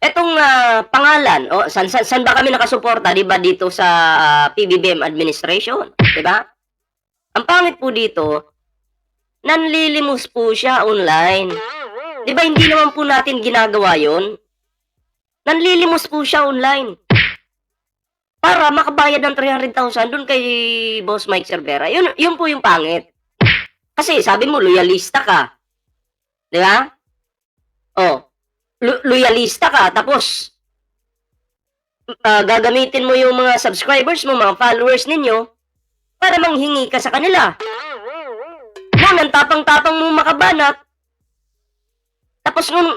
Etong, pangalan, o san ba kami nakasuporta, 'di ba, dito sa, PBBM administration, 'di ba? Ang pangit po dito, nanlilimos po siya online. 'Di ba hindi naman po natin ginagawa 'yon? Nanlilimos po siya online para makabayad ng 300,000 do'n kay Boss Mike Cervera. 'Yun po yung pangit. Kasi sabi mo loyalista ka, 'di ba? Oh, loyalista ka tapos, gagamitin mo yung mga subscribers mo, mga followers ninyo para manghingi ka sa kanila. Noon ang tapang-tapang mo makabanat, tapos nung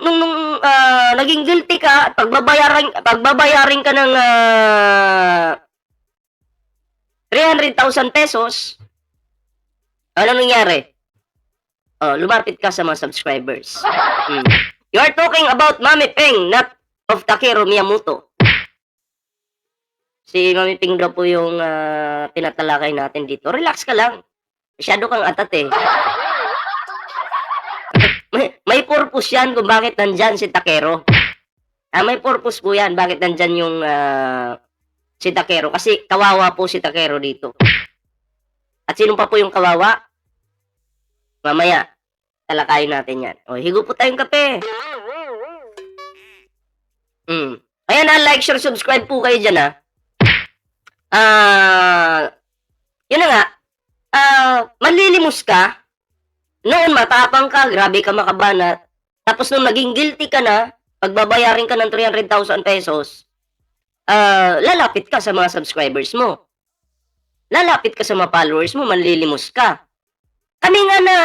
naging guilty ka at pagbabayarin ka ng, 300,000 pesos, ano nangyari? Oh, lumapit ka sa mga subscribers. You are talking about Mami Peng, not of Takeru Miyamoto. Si Mami Peng daw po yung, tinatalakay natin dito. Relax ka lang. Masyado kang atat eh. May purpose yan kung bakit nandyan si Takeru. May purpose po yan bakit nandyan yung si Takeru. Kasi kawawa po si Takeru dito. At sino pa po yung kawawa? Mamaya, talakayin natin yan. O, higo po tayong kape. Ayan na, like, share, subscribe po kayo dyan yun na nga, manlilimos ka, noon matapang ka, grabe ka makabanat, tapos nung naging guilty ka na, pagbabayarin ka ng 300,000 pesos, lalapit ka sa mga subscribers mo. Lalapit ka sa mga followers mo, manlilimos ka. Kami nga na,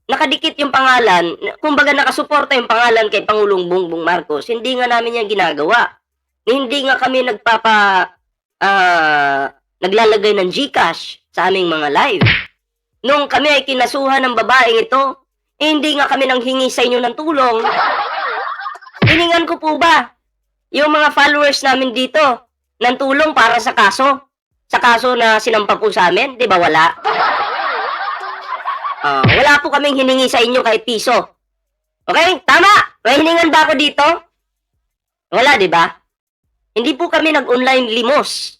nakadikit yung pangalan, kumbaga nakasuporta yung pangalan kay Pangulong Bongbong Marcos, hindi nga namin yan ginagawa. Hindi nga kami naglalagay ng GCash sa aming mga live. Nung kami ay kinasuhan ng babaeng ito, hindi nga kami nanghingi sa inyo ng tulong. Hiningan ko po ba yung mga followers namin dito ng tulong para sa kaso? Sa kaso na sinampa po sa amin? Di ba wala? Wala po kaming hiningi sa inyo kahit piso. Okay? Tama? May hiningan ba ako dito? Wala, di ba? Hindi po kami nag-online limos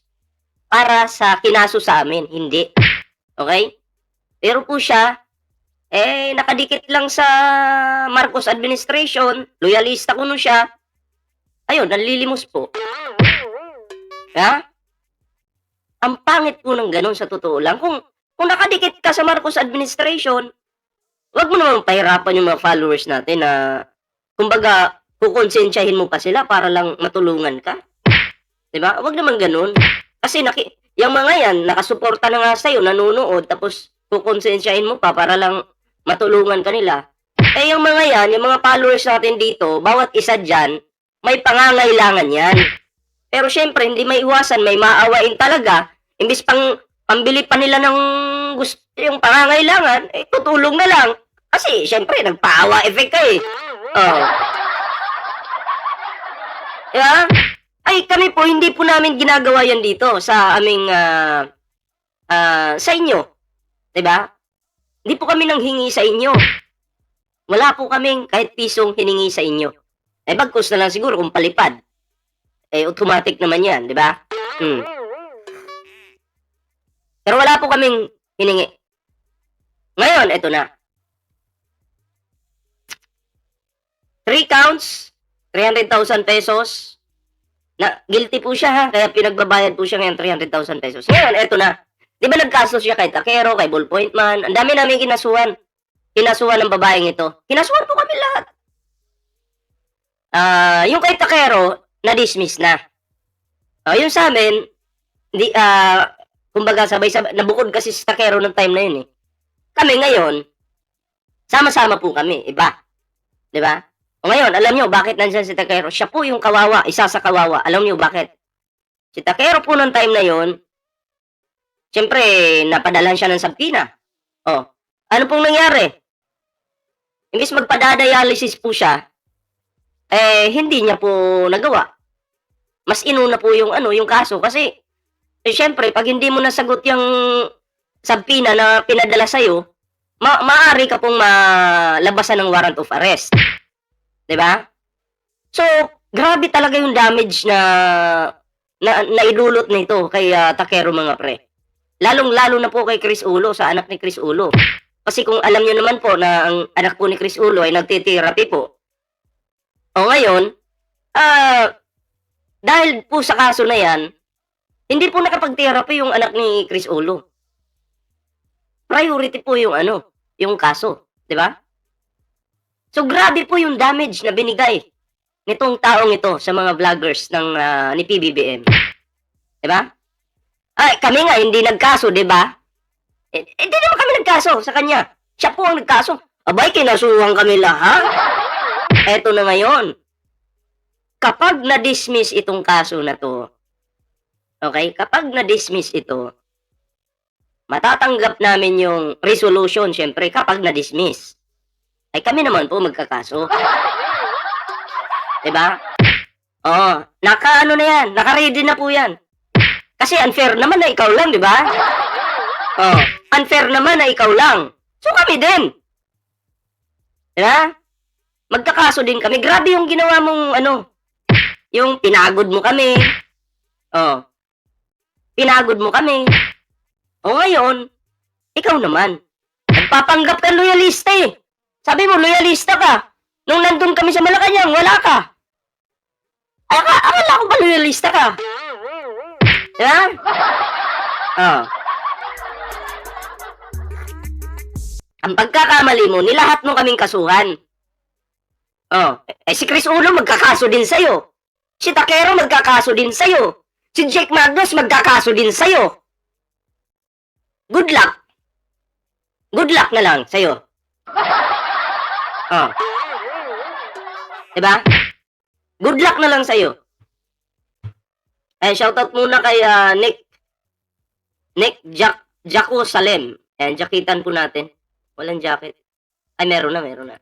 para sa kinaso sa amin. Hindi. Okay? Pero po siya, nakadikit lang sa Marcos administration, loyalista ko nun siya. Ayun, nanlilimos po. Ha? Ang pangit po ng ganun sa totoo lang. Kung nakadikit ka sa Marcos administration, wag mo naman pahirapan yung mga followers natin na, kumbaga, kukonsensyahin mo pa sila para lang matulungan ka. Diba? Wag naman ganun. Kasi yung mga yan, nakasuporta na nga sa'yo, nanonood, tapos kukonsensyahin mo pa para lang matulungan ka nila. Yung mga yan, yung mga followers natin dito, bawat isa dyan, may pangangailangan yan. Pero syempre, hindi may iwasan, may maawain talaga. Imbis pambili pa nila ng gusto, yung pangangailangan, tutulong na lang. Kasi syempre, nagpaawa effect ka eh. Diba? Ay, kami po, hindi po namin ginagawa yan dito sa aming, sa inyo. Diba? Hindi po kami nanghingi sa inyo. Wala po kaming kahit pisong hiningi sa inyo. Bagkus na lang siguro kung palipad. Automatic naman yan, diba? Pero wala po kaming hiningi. Ngayon, eto na. 3 counts, 300,000 pesos. Guilty po siya ha, kaya pinagbabayad po siya ngayon 300,000 pesos. Ngayon, eto na. Di ba nagkaso siya kay Takeru, kay Ballpoint Man? Ang dami namin kinasuhan. Kinasuhan ng babaeng ito. Kinasuhan po kami lahat. Yung kay Takeru, na-dismiss na. Yung sa amin, kumbaga sabay-sabay, nabukod kasi si Takeru ng time na yun eh. Kami ngayon, sama-sama po kami, iba. Di ba? Ngayon, alam nyo, bakit nandiyan si Takeru? Siya po yung kawawa, isa sa kawawa. Alam nyo bakit? Si Takeru po ng time na yon, siyempre, napadalan siya ng sabtina. Ano pong nangyari? Imbis magpadadialysis po siya, hindi niya po nagawa. Mas inuna po yung kaso kasi siyempre pag hindi mo nasagot yung sabtina na pinadala sa'yo, maaari ka pong malabasan ng warrant of arrest. 'Di ba? So, grabe talaga yung damage na naidulot nito kay Takero mga pre. Lalong-lalo na po kay Chris Ulo, sa anak ni Chris Ulo. Kasi kung alam niyo naman po na ang anak po ni Chris Ulo ay nagte-therapy po. O ngayon, dahil po sa kaso na yan, hindi po nakapag-therapy yung anak ni Chris Ulo. Priority po yung yung kaso, 'di ba? So grabe po yung damage na binigay nitong taong ito sa mga vloggers ng ni PBBM. 'Di ba? Ay, kami nga hindi nagkaso, 'di ba? Hindi naman kami nagkaso sa kanya. Siya po ang nagkaso. Abay, kinasuhan kami lahat. Eto na ngayon. Kapag na-dismiss itong kaso na to, okay? Kapag na-dismiss ito, matatanggap namin yung resolution, syempre, kapag na-dismiss. Ay kami naman po magkakaso. 'Di ba? Oo, naka-ano na yan, naka-ready na po yan. Kasi unfair naman na ikaw lang, 'di ba? Oh, unfair naman na ikaw lang. So kami din. 'Di ba? Magkakaso din kami. Grabe yung ginawa mong yung pinagod mo kami. Oh. Pinagod mo kami. O ngayon, ikaw naman. Nagpapanggap ka loyalista eh. Sabi mo, loyalista ka. Nung nandun kami sa Malacanang, wala ka. Akala ko ba loyalista ka? Diba? Oh. Ang pagkakamali mo, nilahat mo kaming kasuhan. Oh. Si Chris Ulo magkakaso din sa'yo. Si Takero magkakaso din sa'yo. Si Jake Magnus magkakaso din sa'yo. Good luck. Good luck na lang sa'yo. Oh. Diba? Good luck na lang sa'yo. Ay, shoutout muna kay Nick Jaco Salem. Ayan, jacketan po natin. Walang jacket. Ay, meron na.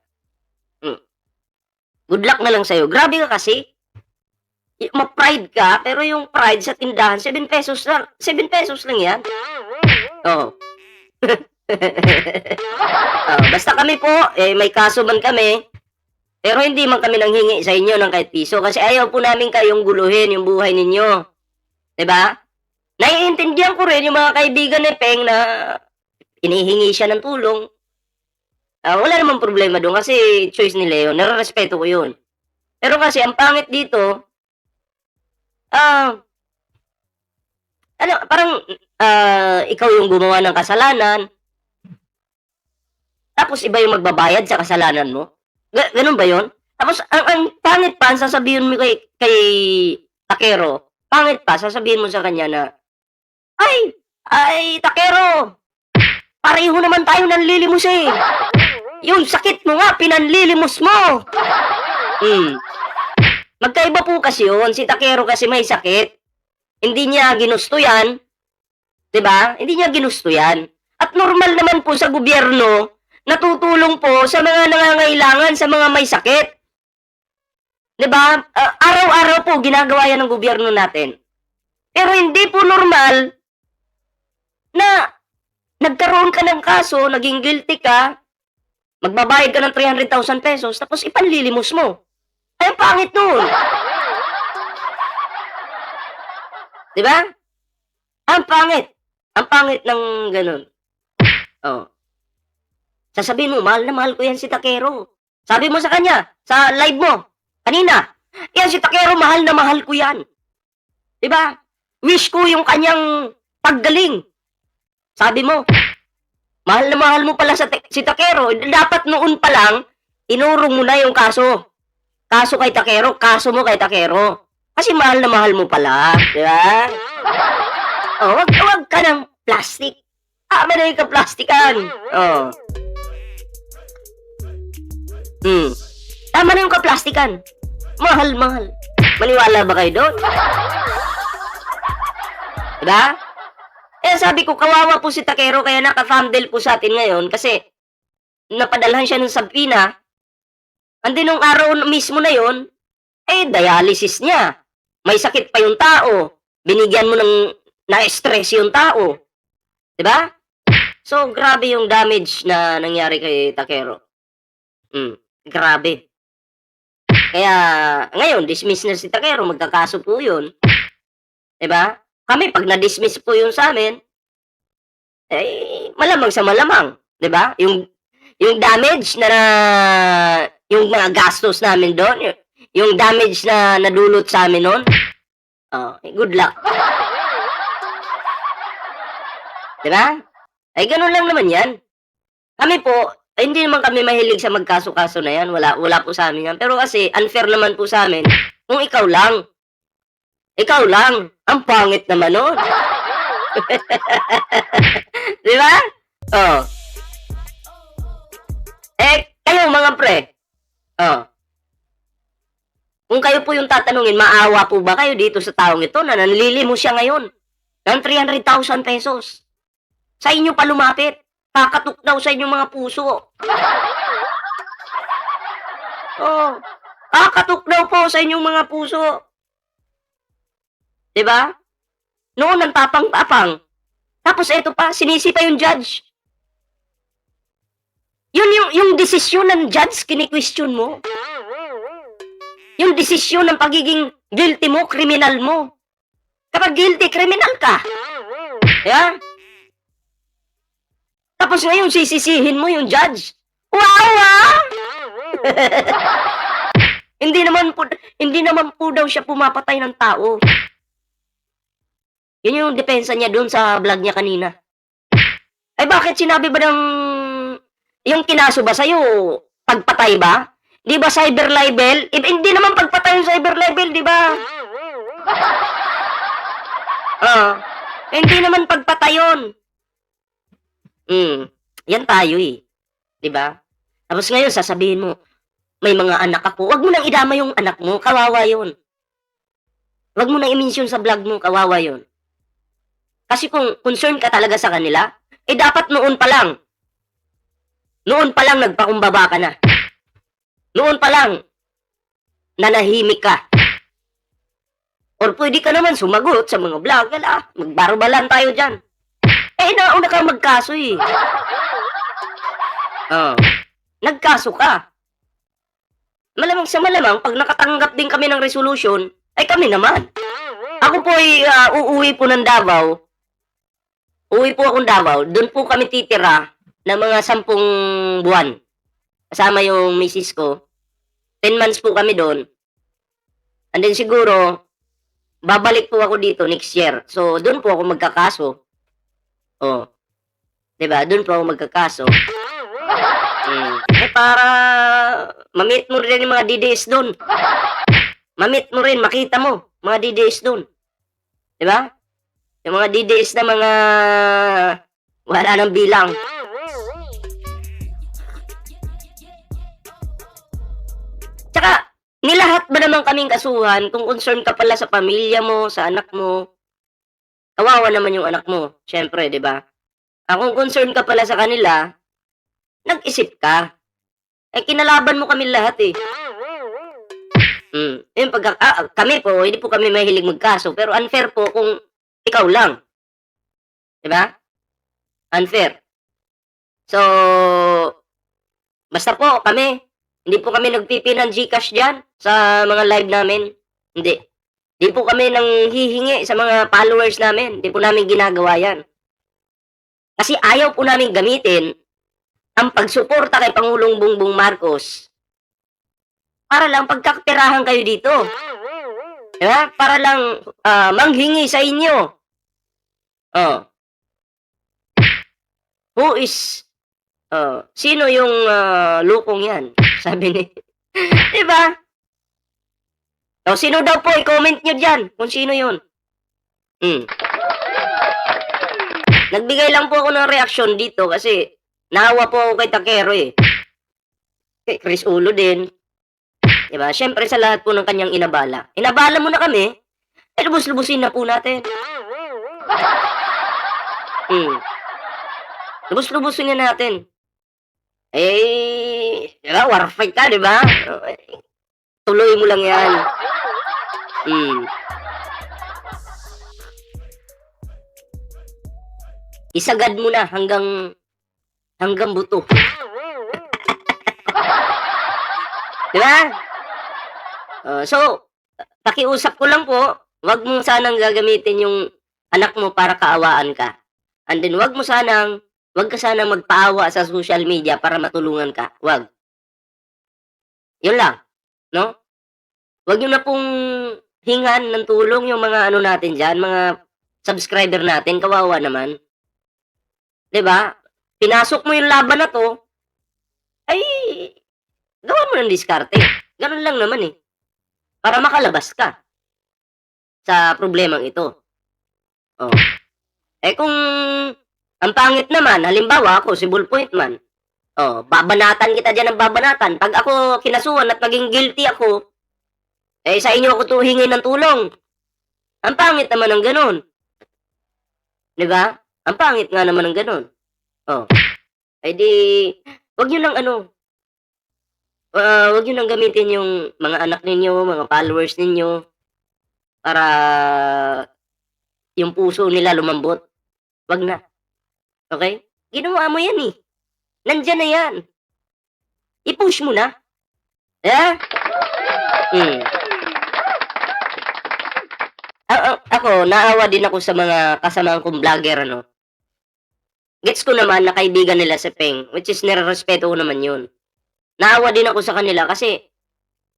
Good luck na lang sa'yo. Grabe ka kasi. Ma-pride ka, pero yung pride sa tindahan, 7 pesos lang. 7 pesos lang yan. Oo. Basta kami po, may kaso man kami, pero hindi man kami nanghingi sa inyo ng kahit piso kasi ayaw po namin kayong guluhin yung buhay ninyo. 'Di ba? Naiintindihan ko rin yung mga kaibigan ni Peng na inihingi siya ng tulong. Wala namang problema doon kasi choice ni Leo, nare-respeto ko yun. Pero kasi ang pangit dito, parang ikaw yung gumawa ng kasalanan, tapos iba yung magbabayad sa kasalanan mo. Ganun ba yun? Tapos ang pangit pa, sasabihin mo kay Takero, pangit pa, sasabihin mo sa kanya na, ay, Takero, pareho naman tayo nanlilimos eh. Yung sakit mo nga, pinanlilimos mo. Magkaiba po kasi yun. Si Takero kasi may sakit. Hindi niya ginusto yan. 'Di ba? Hindi niya ginusto yan. At normal naman po sa gobyerno, natutulong po sa mga nangangailangan, sa mga may sakit. 'Di ba? Araw-araw po ginagawa yan ng gobyerno natin. Pero hindi po normal na nagkaroon ka ng kaso, naging guilty ka, magbabayad ka ng 300,000 pesos, tapos ipanlilimos mo. Ay, ang pangit nun. Diba? Ang pangit. Ang pangit ng ganun. Oh. Sasabihin mo, mahal na mahal ko yan si Takero. Sabi mo sa kanya, sa live mo, kanina, yan si Takero, mahal na mahal ko yan. Diba? Wish ko yung kanyang paggaling. Sabi mo, mahal na mahal mo pala si Takero. Dapat noon pa lang, inurong mo na yung kaso. Kaso kay Takero, kaso mo kay Takero. Kasi mahal na mahal mo pala. Di ba? Wag ka ng plastic. Manay ka plastikan. Tama na yung kaplastikan. Mahal. Maniwala ba kayo doon? Diba? Sabi ko, kawawa po si Takero, kaya naka-thumbnail po sa atin ngayon kasi napadalhan siya ng sabina. Andin nung araw mismo na yon, dialysis niya. May sakit pa yung tao. Binigyan mo ng na-stress yung tao. Diba? So, grabe yung damage na nangyari kay Takero. Grabe. Kaya ngayon dismiss na si Takero, magkakaso po 'yun, 'di ba? Kami 'pag na-dismiss po 'yun sa'min, eh, malamang sa malamang, 'di ba? Yung damage na yung mga gastos namin do'n, yung damage na nadulot sa'min no'n, oh, eh, good luck, 'di ba? Ay gano'n lang naman 'yan. Kami po, ay hindi naman kami mahilig sa magkaso-kaso na 'yan, wala po sa'min 'yan. Pero kasi unfair naman po sa'min kung ikaw lang, ang pangit naman nun. 'Di ba? Oh, kayo mga pre, oh, kung kayo po yung tatanungin, maawa po ba kayo dito sa taong ito na nanlilimos siya ngayon ng ₱300,000? Sa inyo pa lumapit, kakatok daw sa inyong mga puso. Oh, kakatok daw po sa inyong mga puso, 'di ba? Noon ang tapang-tapang, tapos eto pa sinisi pa yung judge. Yung desisyon ng judge kini-question mo. Yung desisyon ng pagiging guilty mo, kriminal mo. Kapag guilty, kriminal ka. Yeah? Tapos ngayon sisisihin mo yung judge. Wow, ah! hindi naman po daw siya pumapatay ng tao. Yun yung depensa niya dun sa vlog niya kanina. Ay bakit sinabi ba ng yung kinaso ba sa'yo, pagpatay ba? Di ba cyber libel? Hindi naman pagpatay yung cyber libel, di ba? Hindi naman pagpatay yun. Yan tayo eh. Di ba? Tapos ngayon, sasabihin mo, may mga anak ako. Huwag mo nang idama yung anak mo, kawawa yun. Huwag mo nang i-mention sa vlog mo, kawawa yun. Kasi kung concerned ka talaga sa kanila, eh dapat noon pa lang nagpakumbaba ka na. Noon pa lang, nanahimik ka. Or pwede ka naman sumagot sa mga vlog, magbarubalan tayo dyan. Eh, nauna kang magkaso eh. Nagkaso ka. Malamang sa malamang, pag nakatanggap din kami ng resolution, ay kami naman. Ako po ay uuwi po ng Davao. Uwi po akong Davao. Doon po kami titira ng mga 10 buwan. Kasama yung misis ko. 10 months po kami doon. And then siguro, babalik po ako dito next year. So, doon po ako magkakaso. Oh. 'Di ba? Doon po ako magkakaso. Eh para ma-meet mo rin yung mga DDS doon. Ma-meet mo rin, makita mo mga DDS doon. 'Di ba? Yung mga DDS na mga wala nang bilang. Tsaka, nilahat ba naman kaming kasuhan kung concerned ka pala sa pamilya mo, sa anak mo? Kawawa naman yung anak mo, syempre, 'di ba? Kung concerned ka pala sa kanila, nag-isip ka. Eh kinalaban mo kami lahat eh. Yung kami po, hindi po kami mahilig magkaso, pero unfair po kung ikaw lang. 'Di ba? Unfair. So, basta po kami, hindi po kami nagpipi ng GCash diyan sa mga live namin. Hindi. Hindi po kami nanghihingi sa mga followers namin. Hindi po namin ginagawa 'yan. Kasi ayaw po namin gamitin ang pagsuporta kay Pangulong Bongbong Marcos para lang pagkakaperahan kayo dito. Diba? Para lang manghingi sa inyo. Who is, sino yung lukong yan? Sabi ni, diba? Sino daw po, i-comment nyo dyan kung sino yun. Nagbigay lang po ako ng reaksyon dito kasi naawa po ako kay Takero eh. Kay Chris Ulo din. Diba? Siyempre sa lahat po ng kanyang inabala. Inabala mo na kami, eh lubos-lubusin na po natin. Lubos-lubusin na natin. Eh, diba? War fight ka, diba? Tuloy mo lang yan. Isagad mo na hanggang buto. Diba? So, pakiusap ko lang po, wag mo sanang gagamitin yung anak mo para kaawaan ka. And then wag ka sanang magpaawa sa social media para matulungan ka, wag. Yun lang, 'no? Wag niyo na pong hingan ng tulong yung mga ano natin diyan, mga subscriber natin, kawawa naman, 'di ba? Pinasok mo yung laban na 'to, ay gawan mo ng diskarte. Gano'n lang naman, eh, para makalabas ka sa problemang ito. Oh, eh, kung ang pangit naman, halimbawa ako si Bullpoint Man, oh, babanatan kita diyan ng babanatan. 'Pag ako kinasuhan at naging guilty ako, eh, sa inyo ako hingin ng tulong. Ang pangit naman ng gano'n, 'di ba? Ang pangit nga naman ng gano'n. Oh, eh, di 'wag niyo ng ano, wag niyo nang gamitin yung mga anak ninyo, mga followers ninyo para yung puso nila lumambot. 'Wag na, okey? Ginawa mo yan, eh, nandiyan na yan, i-push mo na, ah, hmm. Ako naawa din ako sa mga kasamahan kong vlogger ano. Gets ko naman na kaibigan nila si Peng, which is nirerespeto ko naman yun. Naawa din ako sa kanila kasi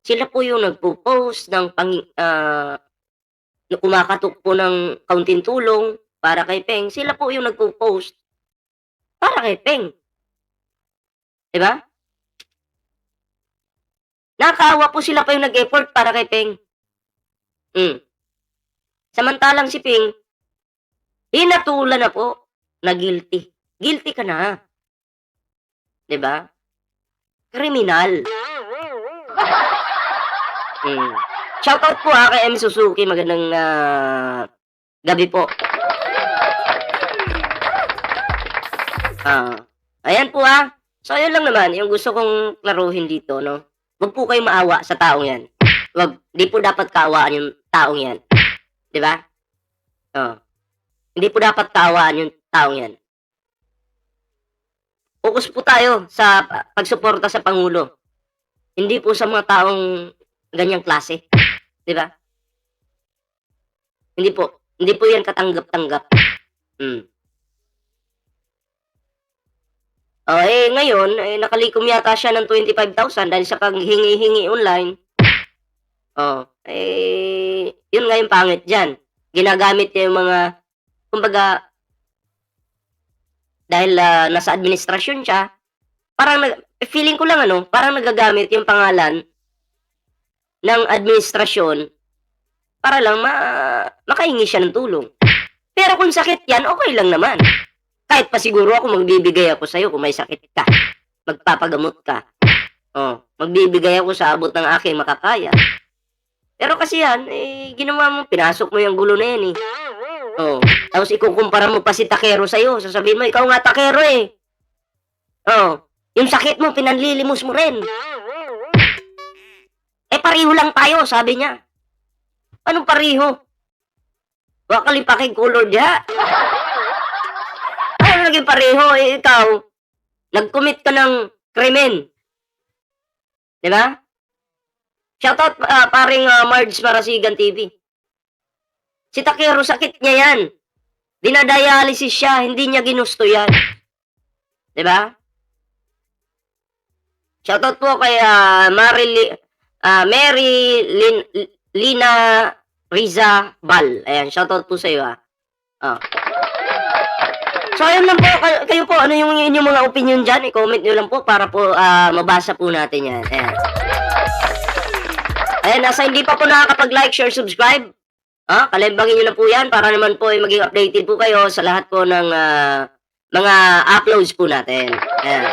sila po yung nagpo-post ng na kumakatok po ng kaunting tulong para kay Peng, sila po yung nagpo-post para kay Peng, 'di ba? Nakakaawa po sila pa yung nag-effort para kay Peng. Hmm. Samantalang si Peng, hinatulan na po na guilty. Guilty ka na, 'di ba? Kriminal. Hmm. Shoutout po, kay M. Suzuki, magandang, gabi po. Ayan po, So, ayun lang naman yung gusto kong klaruhin dito 'no. Wag po kayong maawa sa taong 'yan. Wag, 'di po dapat kaawaan yung taong 'yan, 'di ba? Oh, hindi po dapat kaawaan yung taong 'yan. Focus po tayo sa pagsuporta sa pangulo, hindi po sa mga taong ganyang klase, 'di ba? Hindi po 'yan katanggap-tanggap. Hmm. Oh, eh, ngayon, eh, nakalikom yata siya ng 25,000 dahil sa paghingi-hingi online. Oh, eh, yun nga yung pangit diyan. Ginagamit niya yung mga kumbaga dahil, nasa administrasyon siya, parang feeling ko lang ano, parang nagagamit yung pangalan ng administrasyon para lang makahingi siya ng tulong. Pero kung sakit 'yan, okey lang naman. Kahit pa siguro ako magbibigay ako sa'yo kung may sakit ka, magpapagamot ka. Oh, magbibigay ako sa abot ng aking makakaya. Pero kasi 'yan, eh, ginawa mo, pinasok mo yung gulo na 'yan, eh. Oh, tapos ikukumpara mo pa si Takero sa'yo, sasabihin mo, "Ikaw nga Takero, eh." Oh, yung sakit mo pinanlilimos mo rin. Eh, pareho lang tayo, sabi niya. Anong pareho? Wa ka lipaking kolor diha. Ano naging pareho, eh, ikaw nag-commit ka ng krimen, 'di ba? Shoutout, paring, Marge Marasigan TV. Si Takero sakit niya 'yan, dina-dialysis siya, hindi niya ginusto 'yan, 'di ba? Shoutout po kay, Mary Lina Riza Bal, ayan, shoutout po sa'yo, Oh. So ayun lang po, kayo po, ano yung inyong mga opinyon diyan, i-comment niyo lang po para po, mabasa po natin 'yan, ayan. Ayan, nasa hindi pa po nakakapag-like, share, subscribe, kalimbangin niyo na po 'yan para naman po ay maging updated po kayo sa lahat po ng, mga uploads po natin, ayan.